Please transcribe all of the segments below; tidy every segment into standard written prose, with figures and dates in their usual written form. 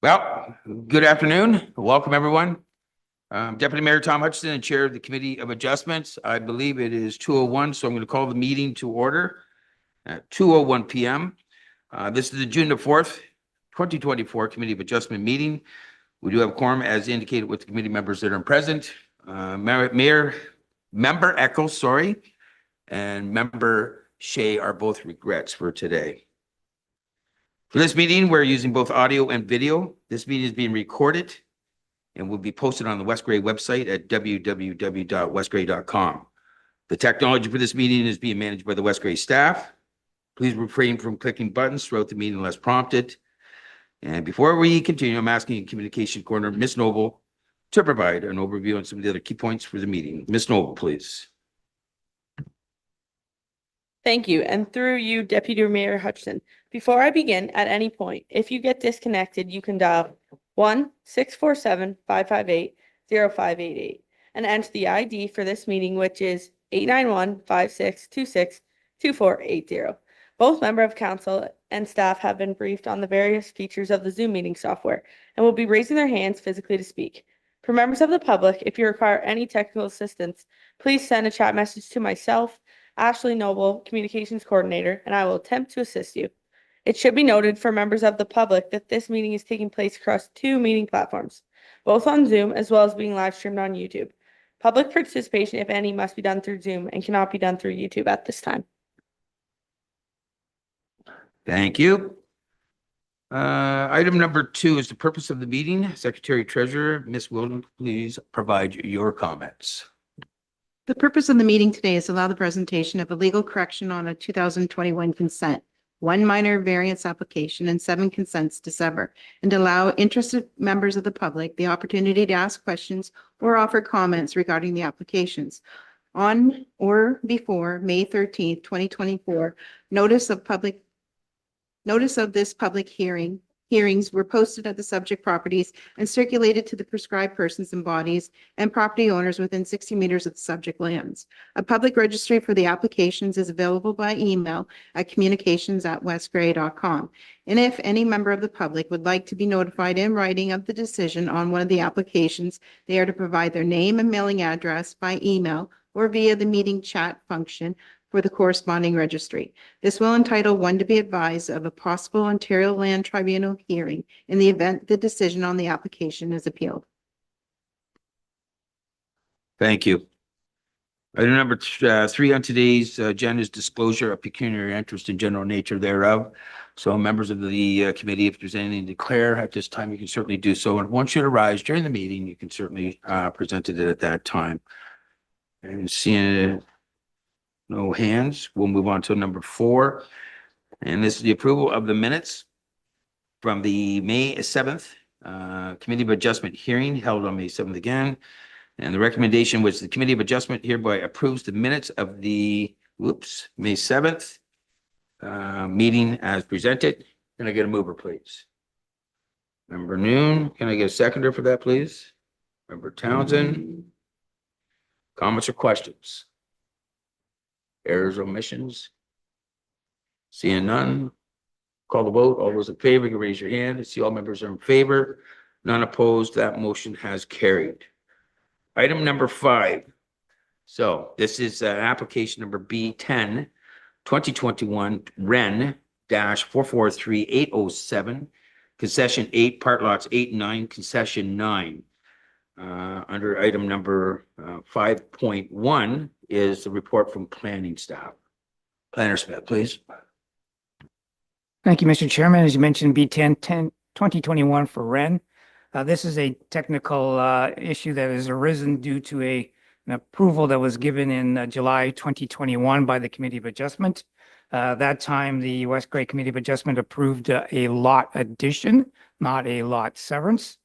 Well, good afternoon. Welcome, everyone. Deputy Mayor Tom Hutchison and Chair of the Committee of Adjustments. I believe it is 2:01, so I'm going to call the meeting to order at 2:01 p.m. This is the June the 4th, 2024 Committee of Adjustment meeting. We do have a quorum as indicated with the committee members that are present. Member Eccles, and Member Shea are both regrets for today. For this meeting, we're using both audio and video. This meeting is being recorded and will be posted on the West Grey website at www.westgrey.com. The technology for this meeting is being managed by the West Grey staff. Please refrain from clicking buttons throughout the meeting unless prompted. And before we continue, I'm asking Communication Coordinator, Ms. Noble, to provide an overview on some of the other key points for the meeting. Ms. Noble, please. Thank you. And through you, Deputy Mayor Hutchison, before I begin, at any point, if you get disconnected, you can dial 1-647-558-0588 and enter the ID for this meeting, which is 891-5626-2480. Both members of council and staff have been briefed on the various features of the Zoom meeting software and will be raising their hands physically to speak. For members of the public, if you require any technical assistance, please send a chat message to myself, Ashley Noble, Communications Coordinator, and I will attempt to assist you. It should be noted for members of the public that this meeting is taking place across two meeting platforms, both on Zoom as well as being live streamed on YouTube. Public participation, if any, must be done through Zoom and cannot be done through YouTube at this time. Thank you. Item number 2 is the purpose of the meeting. Secretary Treasurer, Ms. Wilden, please provide your comments. The purpose of the meeting today is to allow the presentation of a legal correction on a 2021 consent, 1 minor variance application, and 7 consents to sever, and to allow interested members of the public the opportunity to ask questions or offer comments regarding the applications. On or before May 13th, 2024, notice of this public hearings were posted at the subject properties and circulated to the prescribed persons and bodies and property owners within 60 meters of the subject lands. A public registry for the applications is available by email at communications@westgrey.com. And if any member of the public would like to be notified in writing of the decision on one of the applications, they are to provide their name and mailing address by email or via the meeting chat function for the corresponding registry. This will entitle one to be advised of a possible Ontario Land Tribunal hearing in the event the decision on the application is appealed. Thank you. Item number 3 on today's agenda is disclosure of pecuniary interest in general nature thereof. So members of the committee, if there's anything to declare at this time, you can certainly do so. And once it arrives during the meeting, you can certainly present it at that time. And seeing no hands, we'll move on to number 4. And this is the approval of the minutes from the May 7th Committee of Adjustment hearing held on May 7th again. And the recommendation was the Committee of Adjustment hereby approves the minutes of the May 7th meeting as presented. Can I get a mover, please? Member Noon, can I get a seconder for that, please? Member Townsend. Comments or questions? Errors, omissions? Seeing none, call the vote. All those in favor, you can raise your hand. I see all members are in favor. None opposed. That motion has carried. Item number 5. So this is application number B10, 2021 REN-443807, concession 8, part lots 8 and 9, concession 9. Under item number 5.1 is the report from planning staff. Planner Smith, please. Thank you, Mr. Chairman. As you mentioned, B10 2021 for REN. This is a technical issue that has arisen due to an approval that was given in July 2021 by the Committee of Adjustment. That time, the West Grey Committee of Adjustment approved a lot addition, not a lot severance.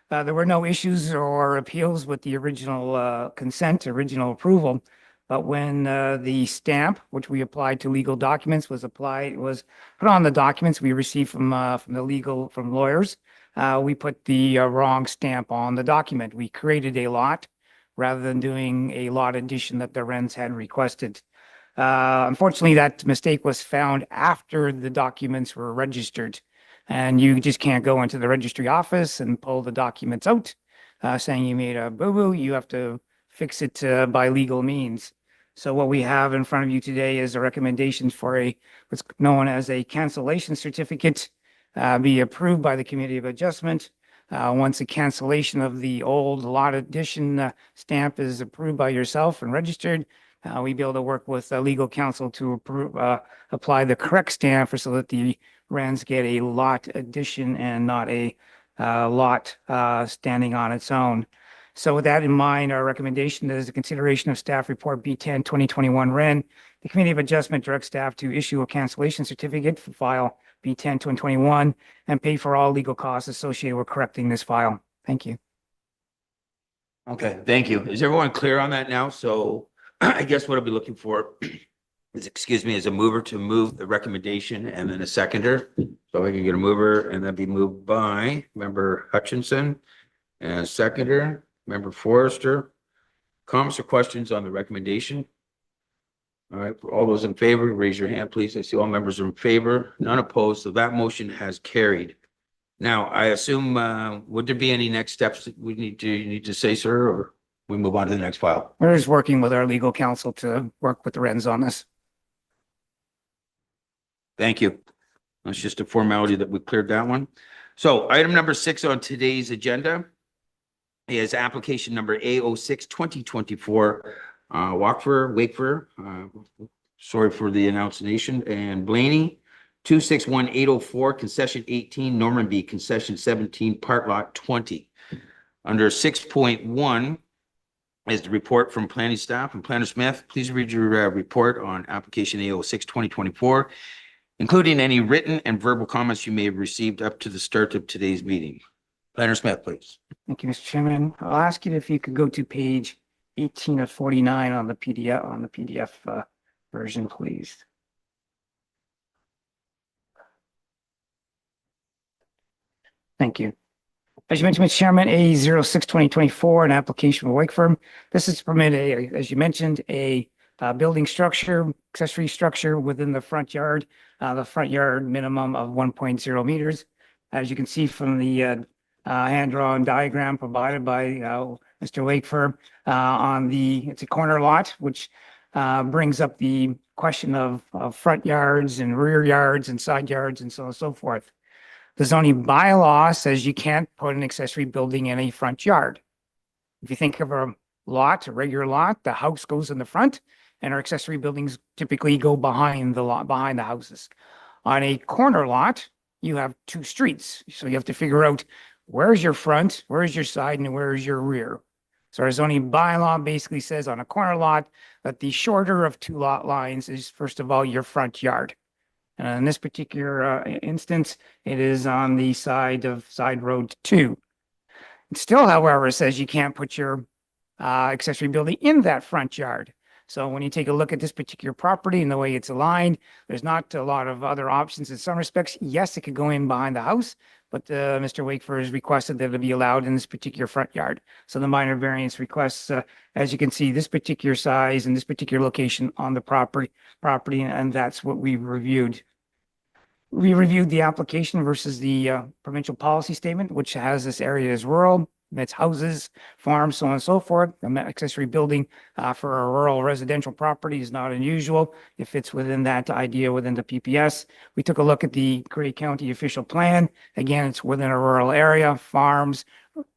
There were no issues or appeals with the original original approval. But when the stamp, which we applied to legal documents, was put on the documents we received from lawyers, we put the wrong stamp on the document. We created a lot rather than doing a lot addition that the RENs had requested. Unfortunately, that mistake was found after the documents were registered. And you just can't go into the registry office and pull the documents out, saying you made a boo-boo. You have to fix it by legal means. So what we have in front of you today is a recommendation for what's known as a cancellation certificate, be approved by the Committee of Adjustment. Once a cancellation of the old lot addition stamp is approved by yourself and registered, we be able to work with legal counsel to apply the correct stamp so that the Wrens get a lot addition and not a lot standing on its own. So with that in mind, our recommendation is the consideration of staff report B10 2021 Wren. The Committee of Adjustment directs staff to issue a cancellation certificate for file B10 2021 and pay for all legal costs associated with correcting this file. Thank you. Okay, thank you. Is everyone clear on that now? So I guess what I'll be looking for is, is a mover to move the recommendation and then a seconder. So I can get a mover and then be moved by Member Hutchinson and a seconder, Member Forrester. Comments or questions on the recommendation? All right, for all those in favor, raise your hand, please. I see all members are in favor, none opposed, so that motion has carried. Now, I assume, would there be any next steps that we need to say, sir, or we move on to the next file? We're just working with our legal counsel to work with the Wrens on this. Thank you. That's just a formality that we cleared that one. So item number 6 on today's agenda is application number A06 2024. Wakefer, sorry for the enunciation, and Blaney, 261804, concession 18, Normanby, concession 17, part lot 20. Under 6.1 is the report from planning staff. And Planner Smith, please read your report on application A06 2024, including any written and verbal comments you may have received up to the start of today's meeting. Planner Smith, please. Thank you, Mr. Chairman. I'll ask you if you could go to page 18 of 49 on the PDF version, please. Thank you. As you mentioned, Mr. Chairman, A06 2024, an application for Wake Firm. This is to permit as you mentioned, a building structure, accessory structure within the front yard minimum of 1.0 meters. As you can see from the hand-drawn diagram provided by Mr. Wakeford it's a corner lot, which brings up the question of front yards and rear yards and side yards and so on and so forth. The zoning bylaw says you can't put an accessory building in a front yard. If you think of a regular lot, the house goes in the front and our accessory buildings typically go behind the lot, behind the houses. On a corner lot, you have two streets. So you have to figure out where's your front, where's your side, and where's your rear. So our zoning bylaw basically says on a corner lot that the shorter of two lot lines is, first of all, your front yard. And in this particular instance, it is on the side road 2. It still, however, says you can't put your accessory building in that front yard. So when you take a look at this particular property and the way it's aligned, there's not a lot of other options in some respects. Yes, it could go in behind the house, but Mr. Wakeford has requested that it be allowed in this particular front yard. So the minor variance requests, as you can see, this particular size and this particular location on the property, and that's what we reviewed. We reviewed the application versus the provincial policy statement, which has this area as rural. It's houses, farms, so on and so forth. An accessory building for a rural residential property is not unusual. It fits within that idea within the PPS. We took a look at the Grey County official plan. Again, it's within a rural area, farms,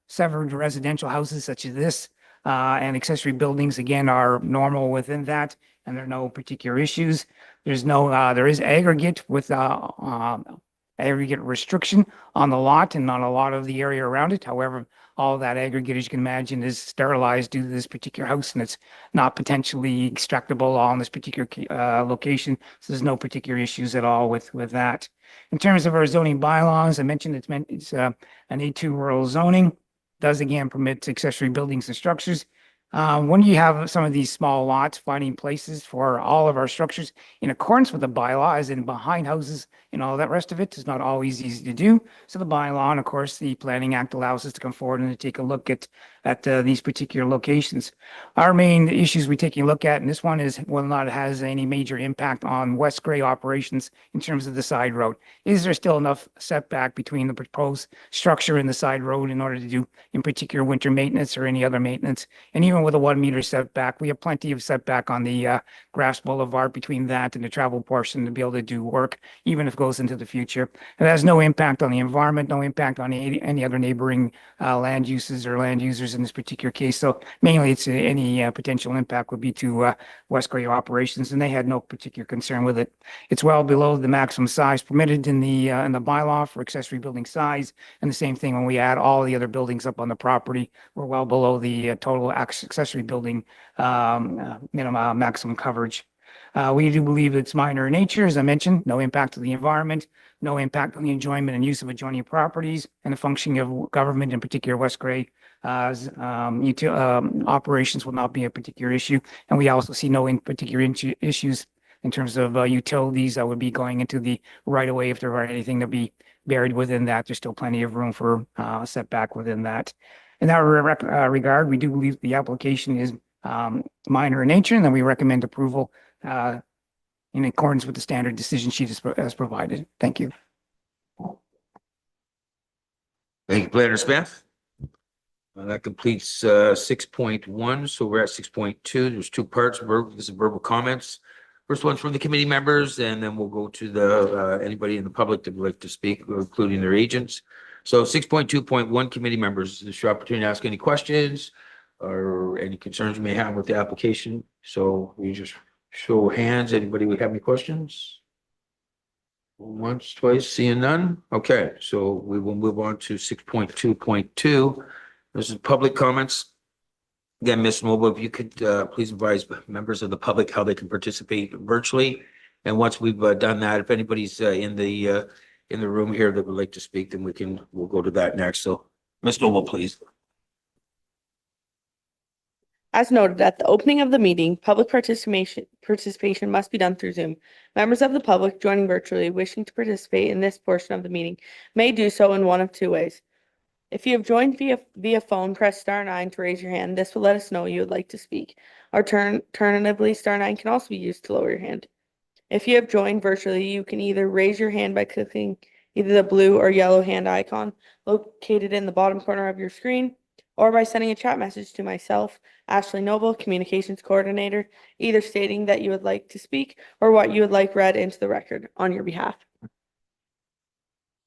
severed residential houses such as this, and accessory buildings, again, are normal within that, and there are no particular issues. There's no, there is aggregate with aggregate restriction on the lot and on a lot of the area around it. However, all of that aggregate, as you can imagine, is sterilized due to this particular house, and it's not potentially extractable on this particular location. So there's no particular issues at all with that. In terms of our zoning bylaws, I mentioned it's an A2 rural zoning. Does again permit accessory buildings and structures. When you have some of these small lots, finding places for all of our structures in accordance with the bylaw, as in behind houses and all that rest of it, is not always easy to do. So the bylaw, and of course, the Planning Act allows us to come forward and to take a look at these particular locations. Our main issues we're taking a look at, and this one is whether or not it has any major impact on West Gray operations in terms of the side road. Is there still enough setback between the proposed structure and the side road in order to do, in particular, winter maintenance or any other maintenance? And even with a 1 meter setback, we have plenty of setback on the grass boulevard between that and the travel portion to be able to do work, even if it goes into the future. It has no impact on the environment, no impact on any other neighboring land uses or land users in this particular case. So mainly it's any potential impact would be to West Gray operations, and they had no particular concern with it. It's well below the maximum size permitted in the bylaw for accessory building size. And the same thing when we add all the other buildings up on the property, we're well below the total accessory building minimum maximum coverage. We do believe it's minor in nature, as I mentioned, no impact to the environment, no impact on the enjoyment and use of adjoining properties, and the functioning of government, in particular West Gray operations will not be a particular issue. And we also see no in particular issues in terms of utilities that would be going into the right of way if there were anything to be buried within that. There's still plenty of room for setback within that. In that regard, we do believe the application is minor in nature, and then we recommend approval in accordance with the standard decision sheet as provided. Thank you. Thank you, Planner Smith. That completes 6.1. So we're at 6.2. There's two parts. This is verbal comments. First one's from the committee members, and then we'll go to the anybody in the public that would like to speak, including their agents. So 6.2.1 committee members, this is your opportunity to ask any questions or any concerns you may have with the application. So we just show hands. Anybody would have any questions? Once, twice, seeing none. Okay, so we will move on to 6.2.2. This is public comments. Again, Ms. Noble, if you could please advise members of the public how they can participate virtually. And once we've done that, if anybody's in the room here that would like to speak, then we'll go to that next. So Ms. Noble, please. As noted at the opening of the meeting, public participation must be done through Zoom. Members of the public joining virtually wishing to participate in this portion of the meeting may do so in one of two ways. If you have joined via phone, press *9 to raise your hand. This will let us know you would like to speak. Alternatively, *9 can also be used to lower your hand. If you have joined virtually, you can either raise your hand by clicking either the blue or yellow hand icon located in the bottom corner of your screen, or by sending a chat message to myself, Ashley Noble, Communications Coordinator, either stating that you would like to speak or what you would like read into the record on your behalf.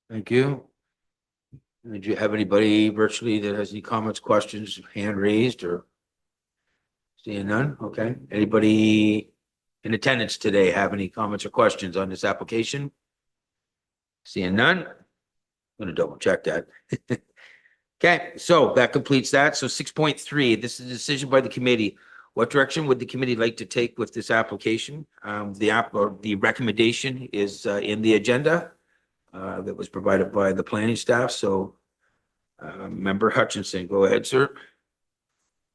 Thank you. Did you have anybody virtually that has any comments, questions, hand raised, or seeing none? Okay. Anybody in attendance today have any comments or questions on this application? Seeing none? I'm going to double check that. Okay, so that completes that. So 6.3, this is a decision by the committee. What direction would the committee like to take with this application? The recommendation is in the agenda that was provided by the planning staff. So Member Hutchinson, go ahead, sir.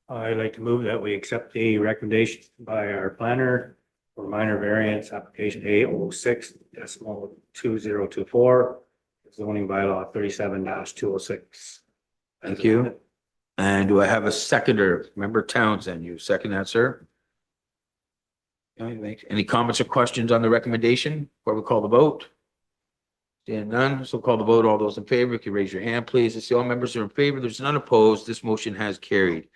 I'd like to move that we accept the recommendation by our planner for minor variance application A06.2024, zoning bylaw 37-206. Thank you. And do I have a seconder? Member Townsend, you second that, sir? Okay, any comments or questions on the recommendation before we call the vote? Seeing none, so call the vote. All those in favor, if you raise your hand, please. I see all members are in favor. There's none opposed. This motion has carried.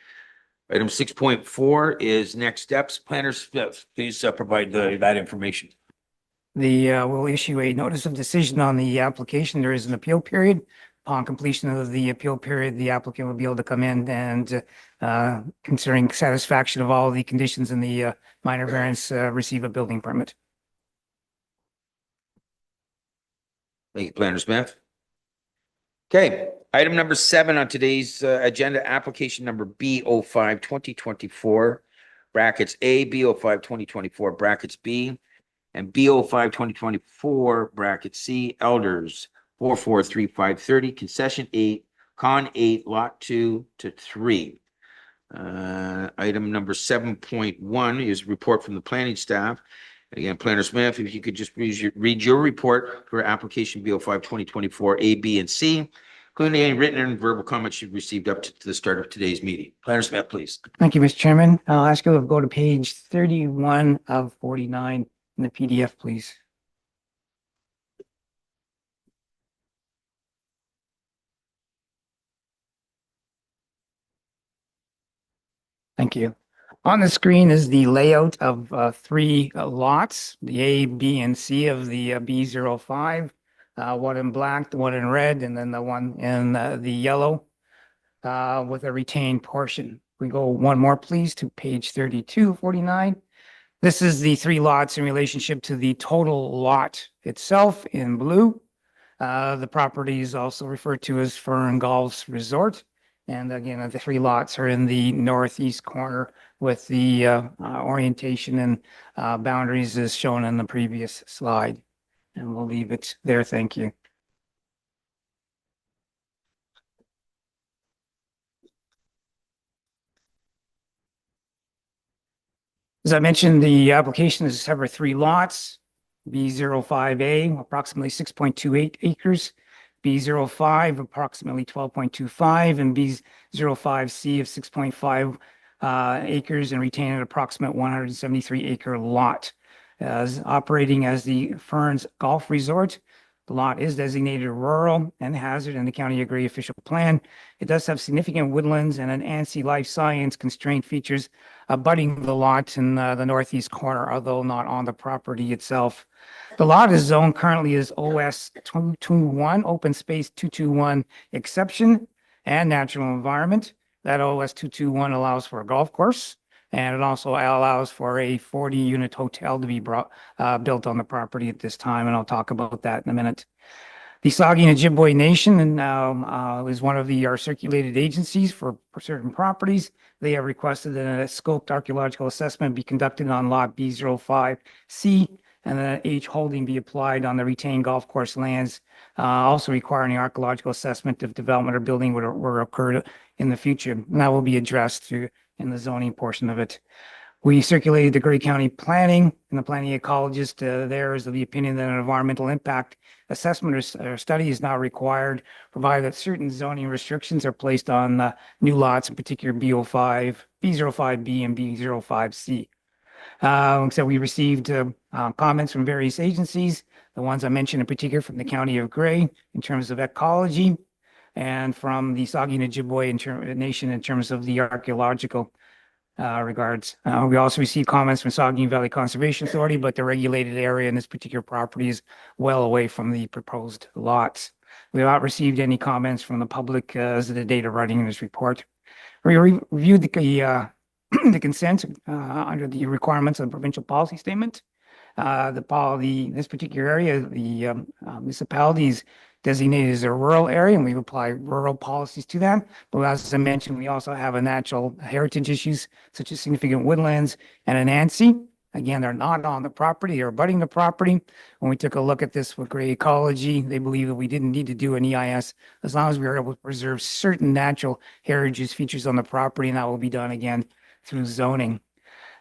Item 6.4 is next steps. Planners, please provide that information. We'll issue a notice of decision on the application. There is an appeal period. Upon completion of the appeal period, the applicant will be able to come in and, considering satisfaction of all the conditions in the minor variance, receive a building permit. Thank you, Planner Smith. Okay, item number 7 on today's agenda, application number B05 2024 brackets A, B05 2024 brackets B, and B05 2024 brackets C, Elders 443530, concession 8, Con 8, lot 2 to 3. Item number 7.1 is report from the planning staff. Again, Planner Smith, if you could just read your report for application BO 5 2024 A, B, and C, including any written and verbal comments you've received up to the start of today's meeting. Planner Smith, please. Thank you, Mr. Chairman. I'll ask you to go to page 31 of 49 in the PDF, please. Thank you. On the screen is the layout of three lots, the A, B, and C of the B05. One in black, the one in red, and then the one in the yellow with a retained portion. We go one more, please, to page 32, 49. This is the three lots in relationship to the total lot itself in blue. The property is also referred to as Fern Golf's Resort. And again, the three lots are in the northeast corner with the orientation and boundaries as shown in the previous slide. And we'll leave it there. Thank you. As I mentioned, the application is to cover three lots. B05A, approximately 6.28 acres. B05, approximately 12.25, and B05C of 6.5 acres and retain an approximate 173 acre lot. As operating as the Ferns Golf Resort, the lot is designated rural and hazard in the County of Grey official plan. It does have significant woodlands and an ANSI life science constraint features abutting the lot in the northeast corner, although not on the property itself. The lot is zoned currently as OS 221, open space 221 exception and natural environment. That OS 221 allows for a golf course, and it also allows for a 40-unit hotel to be built on the property at this time, and I'll talk about that in a minute. The Saugeen Ojibwe Nation is one of our circulated agencies for certain properties. They have requested that a scoped archaeological assessment be conducted on lot B05C and that H holding be applied on the retained golf course lands, also requiring an archaeological assessment if development or building were occurred in the future. And that will be addressed in the zoning portion of it. We circulated the Grey County Planning, and the planning ecologist there is of the opinion that an environmental impact assessment or study is not required, provided that certain zoning restrictions are placed on new lots, in particular B05, B05B, and B05C. So we received comments from various agencies, the ones I mentioned in particular from the County of Grey in terms of ecology, and from the Saugeen Ojibwe Nation in terms of the archaeological regards. We also received comments from Saugeen Valley Conservation Authority, but the regulated area in this particular property is well away from the proposed lots. We have not received any comments from the public as of the date of writing this report. We reviewed the the consent under the requirements of the provincial policy statement. This particular area, the municipality is designated as a rural area, and we've applied rural policies to that. But as I mentioned, we also have a natural heritage issues such as significant woodlands and an ANSI. Again, they're not on the property, they're abutting the property. When we took a look at this with Grey Ecology, they believe that we didn't need to do an EIS as long as we were able to preserve certain natural heritage features on the property, and that will be done again through zoning.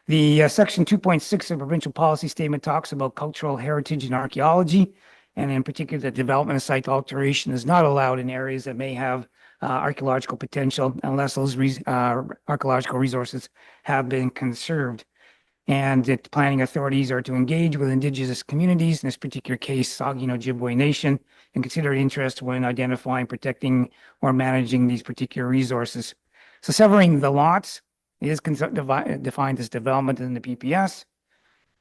The section 2.6 of provincial policy statement talks about cultural heritage and archaeology, and in particular, the development of site alteration is not allowed in areas that may have archaeological potential unless those archaeological resources have been conserved. And that planning authorities are to engage with Indigenous communities, in this particular case, Saugeen Ojibwe Nation, and consider interest when identifying, protecting, or managing these particular resources. So severing the lots is defined as development in the PPS.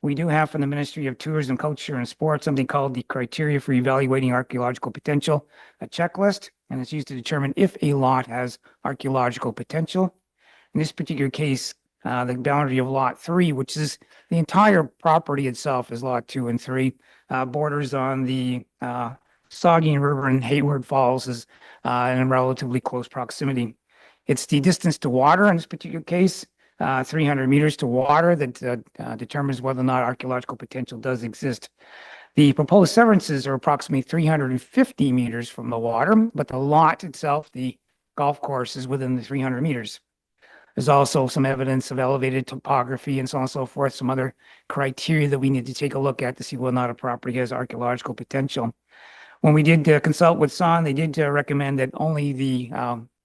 We do have from the Ministry of Tourism, Culture, and Sport something called the Criteria for Evaluating Archaeological Potential, a checklist, and it's used to determine if a lot has archaeological potential. In this particular case, the boundary of Lot 3, which is the entire property itself is Lot 2 and 3, borders on the Saugeen River and Hayward Falls is in relatively close proximity. It's the distance to water in this particular case, 300 meters to water that determines whether or not archaeological potential does exist. The proposed severances are approximately 350 meters from the water, but the lot itself, the golf course, is within the 300 meters. There's also some evidence of elevated topography and so on and so forth, some other criteria that we need to take a look at to see whether or not a property has archaeological potential. When we did consult with SON, they did recommend that only the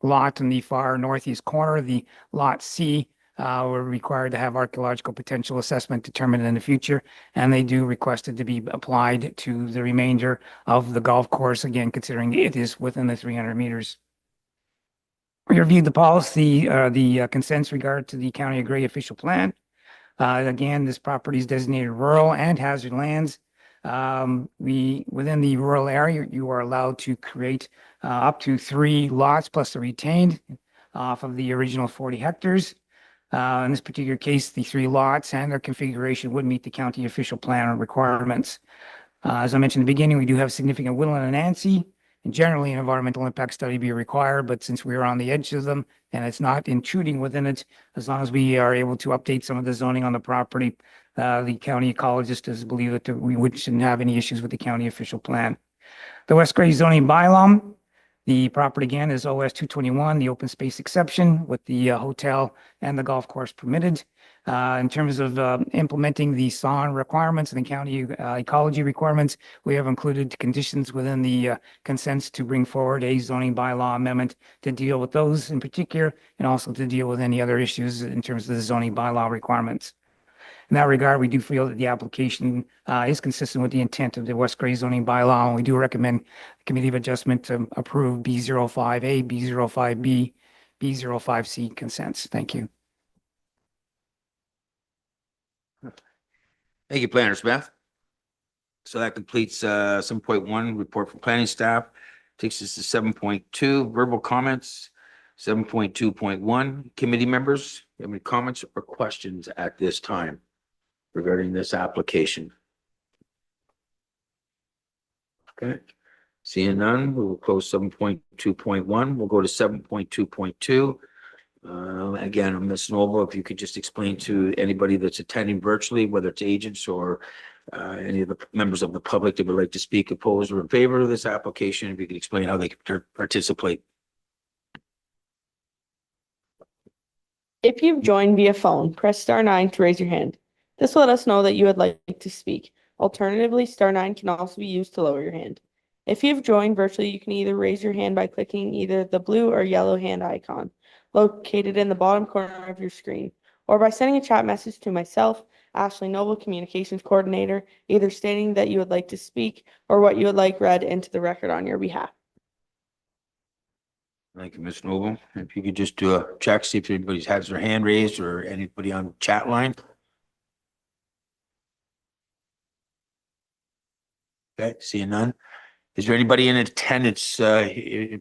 lot in the far northeast corner, the Lot C, were required to have archaeological potential assessment determined in the future, and they do request it to be applied to the remainder of the golf course, again, considering it is within the 300 meters. We reviewed the policy, the consents regard to the County of Grey official plan. Again, this property is designated rural and hazard lands. Within the rural area, you are allowed to create up to 3 lots plus the retained off of the original 40 hectares. In this particular case, the 3 lots and their configuration would meet the county official plan requirements. As I mentioned in the beginning, we do have significant woodland and Nancy, and generally an environmental impact study be required, but since we are on the edge of them and it's not intruding within it, as long as we are able to update some of the zoning on the property, the county ecologist does believe that we shouldn't have any issues with the county official plan. The West Grey zoning bylaw, the property again is OS 221, the open space exception with the hotel and the golf course permitted. In terms of implementing the SON requirements and the county ecology requirements, we have included conditions within the consents to bring forward a zoning bylaw amendment to deal with those in particular, and also to deal with any other issues in terms of the zoning bylaw requirements. In that regard, we do feel that the application is consistent with the intent of the West Grey zoning bylaw, and we do recommend the Committee of Adjustment to approve B05A, B05B, B05C consents. Thank you. Thank you, Planner Smith. So that completes 7.1 report from planning staff. Takes us to 7.2 verbal comments. 7.2.1 committee members. Do you have any comments or questions at this time regarding this application? Okay. Seeing none, we will close 7.2.1. We'll go to 7.2.2. Again, Ms. Noble, if you could just explain to anybody that's attending virtually, whether it's agents or any of the members of the public that would like to speak opposed or in favor of this application, if you could explain how they can participate. If you've joined via phone, press star 9 to raise your hand. This will let us know that you would like to speak. Alternatively, star 9 can also be used to lower your hand. If you've joined virtually, you can either raise your hand by clicking either the blue or yellow hand icon located in the bottom corner of your screen, or by sending a chat message to myself, Ashley Noble, Communications Coordinator, either stating that you would like to speak or what you would like read into the record on your behalf. Thank you, Ms. Noble. If you could just do a check, see if anybody has their hand raised or anybody on the chat line. Okay, seeing none. Is there anybody in attendance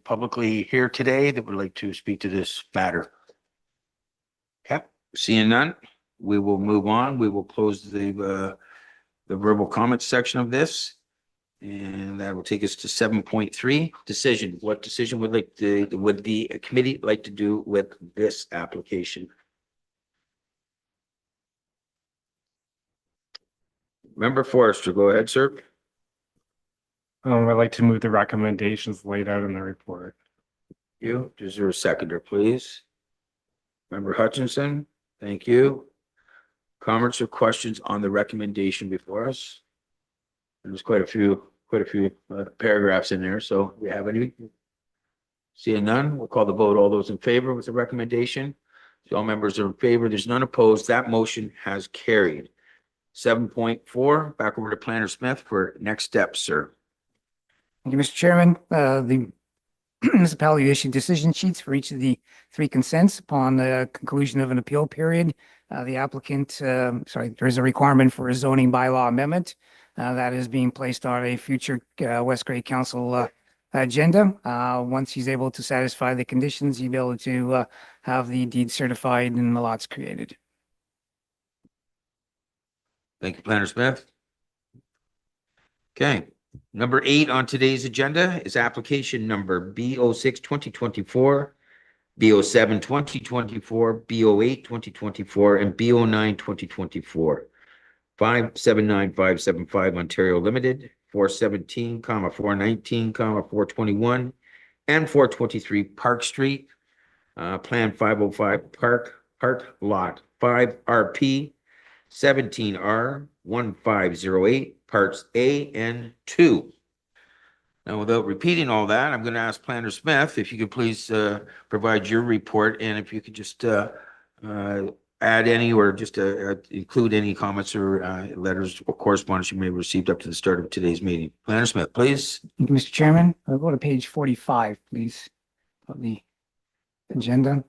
publicly here today that would like to speak to this matter? Okay, seeing none, we will move on. We will close the verbal comments section of this. And that will take us to 7.3 decision. What decision would the committee like to do with this application? Member Forrester, go ahead, sir. I'd like to move the recommendations laid out in the report. You, is there a seconder, please? Member Hutchinson, thank you. Comments or questions on the recommendation before us? There's quite a few paragraphs in there, so we have any? Seeing none, we'll call the vote. All those in favor with the recommendation? So all members are in favor. There's none opposed. That motion has carried. 7.4, back over to Planner Smith for next steps, sir. Thank you, Mr. Chairman. The municipality issued decision sheets for each of the 3 consents upon the conclusion of an appeal period. The applicant, there is a requirement for a zoning bylaw amendment that is being placed on a future West Grey Council agenda. Once he's able to satisfy the conditions, he'll be able to have the deed certified and the lots created. Thank you, Planner Smith. Okay, number 8 on today's agenda is application number B06-2024, B07-2024, B08-2024, and B09-2024. 579575 Ontario Limited, 417, 419, 421, and 423 Park Street. Plan 505 Park, part lot 5RP 17R 1508, parts A and 2. Now, without repeating all that, I'm going to ask Planner Smith if you could please provide your report, and if you could just add any or just include any comments or letters or correspondence you may have received up to the start of today's meeting. Planner Smith, please. Thank you, Mr. Chairman. I'll go to page 45, please, of the agenda.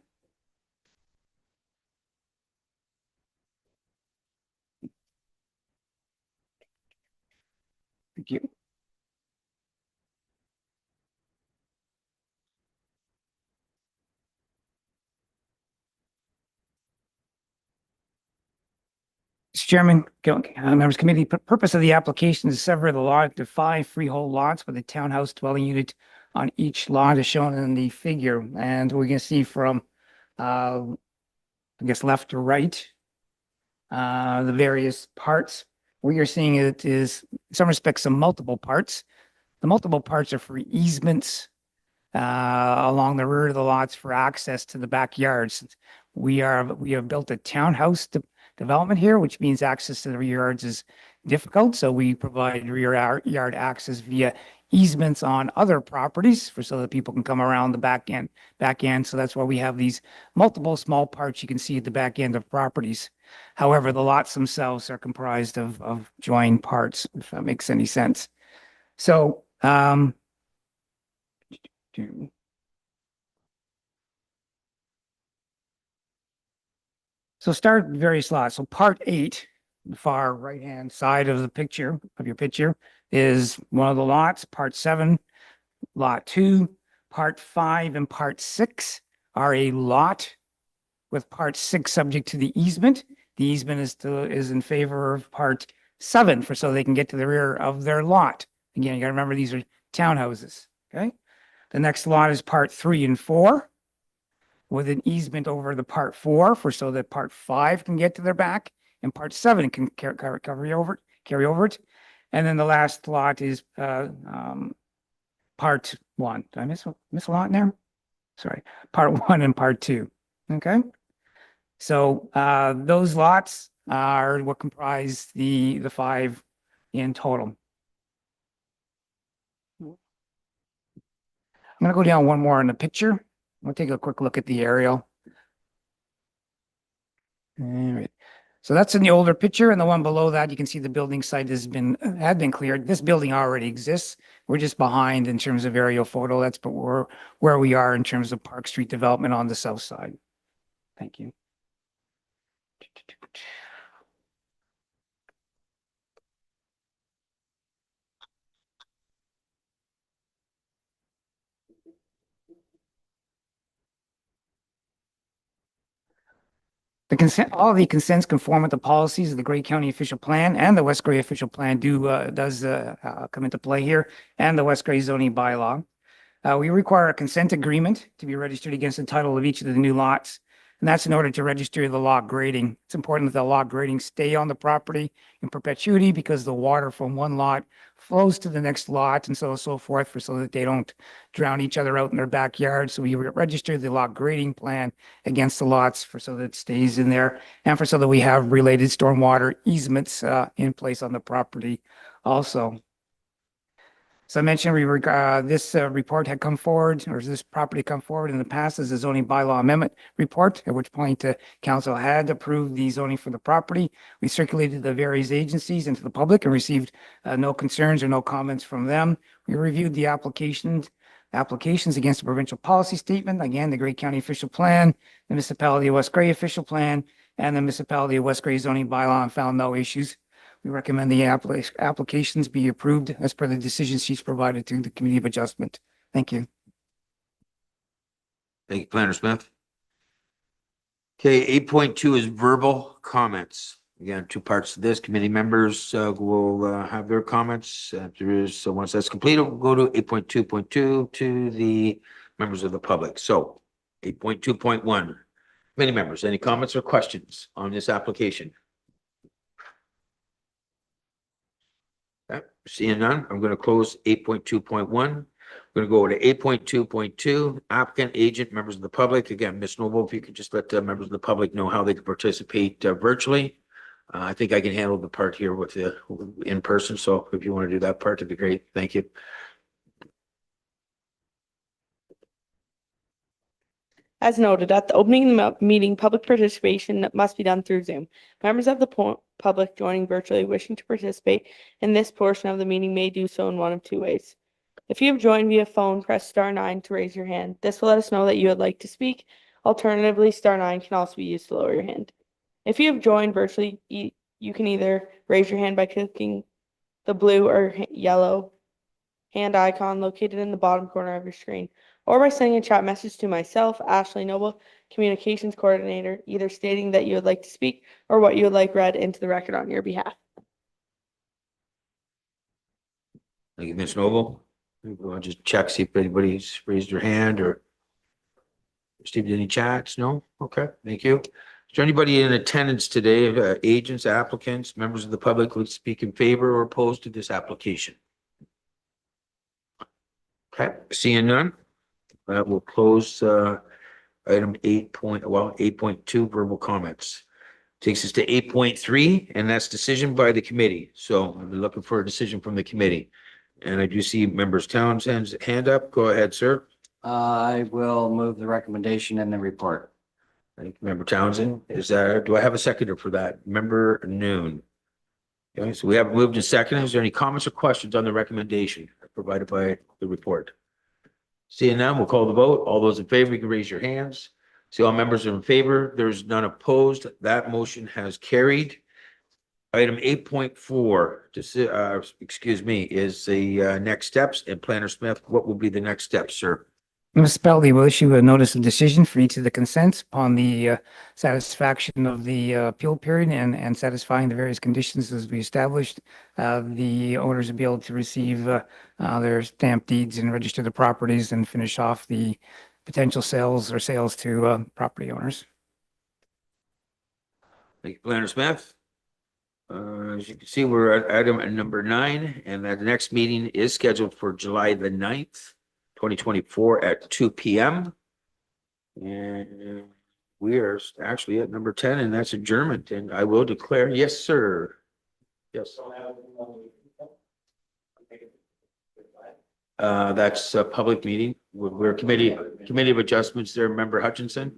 Thank you. Mr. Chairman, members committee, purpose of the application is to sever the lot into 5 freehold lots with a townhouse dwelling unit on each lot as shown in the figure. And we're going to see from, I guess, left to right, the various parts. What you're seeing it is, in some respects, some multiple parts. The multiple parts are for easements along the rear of the lots for access to the backyards. We have built a townhouse development here, which means access to the rear yards is difficult. So we provide rear yard access via easements on other properties so that people can come around the back end. So that's why we have these multiple small parts you can see at the back end of properties. However, the lots themselves are comprised of joined parts, if that makes any sense. So, start with various lots. So part 8, the far right-hand side of the picture, of your picture, is one of the lots. Part 7, lot 2, part 5 and part 6 are a lot, with part 6 subject to the easement. The easement is in favor of part 7 so they can get to the rear of their lot. Again, you gotta remember these are townhouses, okay? The next lot is part 3 and 4 with an easement over the part 4 so that part 5 can get to their back and part 7 can carry over it. And then the last lot is part 1. Did I miss a lot in there? Sorry, part 1 and part 2. Okay. So those lots are what comprise the 5 in total. I'm going to go down one more in the picture. We'll take a quick look at the aerial. All right. So that's in the older picture, and the one below that, you can see the building site had been cleared. This building already exists. We're just behind in terms of aerial photo. That's where we are in terms of Park Street development on the south side. Thank you. All the consents conform with the policies of the Grey County Official Plan, and the West Grey Official Plan does come into play here, and the West Grey zoning bylaw. We require a consent agreement to be registered against the title of each of the new lots, and that's in order to register the lot grading. It's important that the lot grading stay on the property in perpetuity because the water from one lot flows to the next lot and so forth, so that they don't drown each other out in their backyard. So we register the lot grading plan against the lots so that it stays in there, and so that we have related stormwater easements in place on the property also. So I mentioned this report had come forward, or this property come forward in the past as a zoning bylaw amendment report, at which point council had approved the zoning for the property. We circulated the various agencies into the public and received no concerns or no comments from them. We reviewed the applications against the provincial policy statement, again, the Grey County Official Plan, the Municipality of West Grey Official Plan, and the Municipality of West Grey zoning bylaw, and found no issues. We recommend the applications be approved as per the decision sheets provided to the Committee of Adjustment. Thank you. Thank you, Planner Smith. Okay, 8.2 is verbal comments. Again, 2 parts to this. Committee members will have their comments. Once that's completed, we'll go to 8.2.2 to the members of the public. So 8.2.1, committee members, any comments or questions on this application? Okay, seeing none, I'm going to close 8.2.1. Going to go to 8.2.2 applicant, agent, members of the public. Again, Ms. Noble, if you could just let the members of the public know how they can participate virtually. I think I can handle the part here with the in person. So if you want to do that part, that'd be great. Thank you. As noted, at the opening of the meeting, public participation must be done through Zoom. Members of the public joining virtually wishing to participate in this portion of the meeting may do so in one of two ways. If you have joined via phone, press star 9 to raise your hand. This will let us know that you would like to speak. Alternatively, star 9 can also be used to lower your hand. If you have joined virtually, you can either raise your hand by clicking the blue or yellow hand icon located in the bottom corner of your screen, or by sending a chat message to myself, Ashley Noble, Communications Coordinator, either stating that you would like to speak or what you would like read into the record on your behalf. Thank you, Ms. Noble. We'll just check, see if anybody's raised their hand or received any chats. No? Okay, thank you. Is there anybody in attendance today, agents, applicants, members of the public who speak in favor or opposed to this application? Okay, seeing none, that will close item 8.2 verbal comments. Takes us to 8.3, and that's decision by the committee. So I'm looking for a decision from the committee. And I do see members Townsend's hand up. Go ahead, sir. I will move the recommendation in the report. Thank you, Member Townsend. Do I have a seconder for that? Member Noon. Okay, so we have moved and seconded. Is there any comments or questions on the recommendation provided by the report? Seeing none, we'll call the vote. All those in favor, you can raise your hands. See all members are in favor. There's none opposed. That motion has carried. Item 8.4, excuse me, is the next steps. And Planner Smith, what will be the next steps, sir? Municipality will issue a notice of decision for each of the consents upon the satisfaction of the appeal period and satisfying the various conditions as we established. The owners will be able to receive their stamp deeds and register the properties and finish off the potential sales to property owners. Thank you, Planner Smith. As you can see, we're at item number 9, and the next meeting is scheduled for July the 9th. 2024 at 2 p.m. And we are actually at number 10, and that's adjournment. And I will declare, yes, sir. Yes. That's a public meeting. We're committee of adjustments there, Member Hutchinson.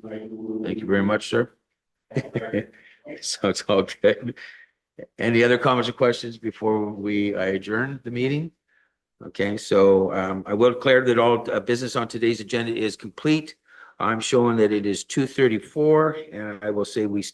Thank you very much, sir. So it's all good. Any other comments or questions before I adjourn the meeting? Okay, so I will declare that all business on today's agenda is complete. I'm showing that it is 2:34, and I will say we stand